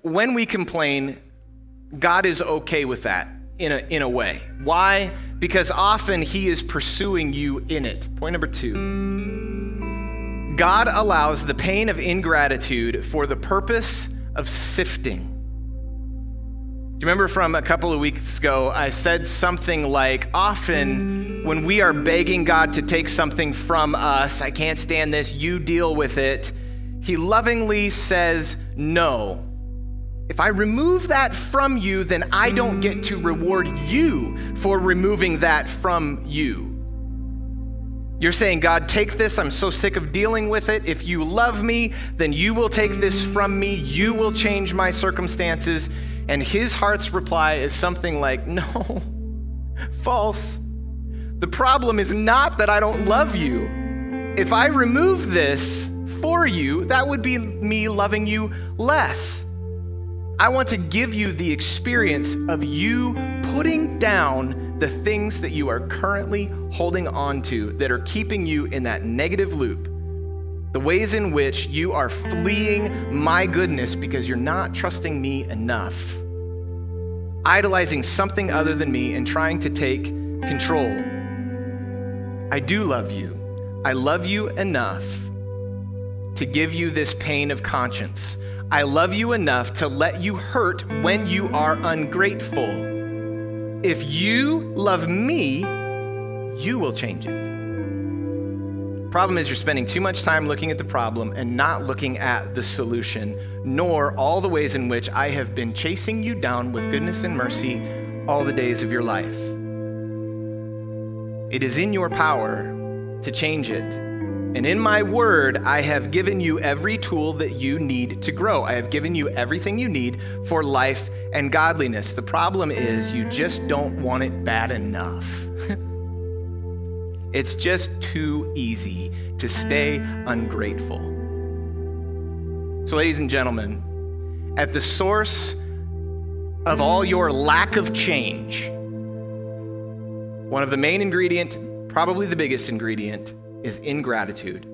when we complain, God is okay with that in a way. Why? Because often he is pursuing you in it. Point number 2. God allows the pain of ingratitude for the purpose of sifting. Do you remember from a couple of weeks ago, I said something like, often when we are begging God to take something from us, I can't stand this, you deal with it, he lovingly says, no. If I remove that from you, then I don't get to reward you for removing that from you. You're saying, God, take this. I'm so sick of dealing with it. If you love me, then you will take this from me. You will change my circumstances. And his heart's reply is something like, no, false. The problem is not that I don't love you. If I remove this for you, that would be me loving you less. I want to give you the experience of you putting down the things that you are currently holding on to that are keeping you in that negative loop. The ways in which you are fleeing my goodness because you're not trusting me enough. Idolizing something other than me and trying to take control. I do love you. I love you enough to give you this pain of conscience. I love you enough to let you hurt when you are ungrateful. If you love me, you will change it. Problem is you're spending too much time looking at the problem and not looking at the solution, nor all the ways in which I have been chasing you down with goodness and mercy all the days of your life. It is in your power to change it. And in my word, I have given you every tool that you need to grow. I have given you everything you need for life and godliness. The problem is you just don't want it bad enough. It's just too easy to stay ungrateful. So ladies and gentlemen, at the source of all your lack of change, one of the main ingredient, probably the biggest ingredient, is ingratitude.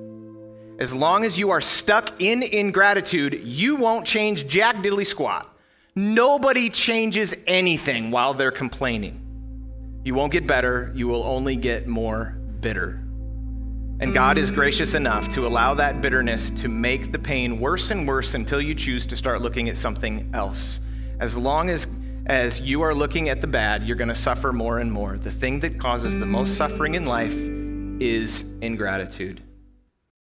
As long as you are stuck in ingratitude, you won't change jack diddly squat. Nobody changes anything while they're complaining. You won't get better, you will only get more bitter. And God is gracious enough to allow that bitterness to make the pain worse and worse until you choose to start looking at something else. As long as you are looking at the bad, you're going to suffer more and more. The thing that causes the most suffering in life is ingratitude.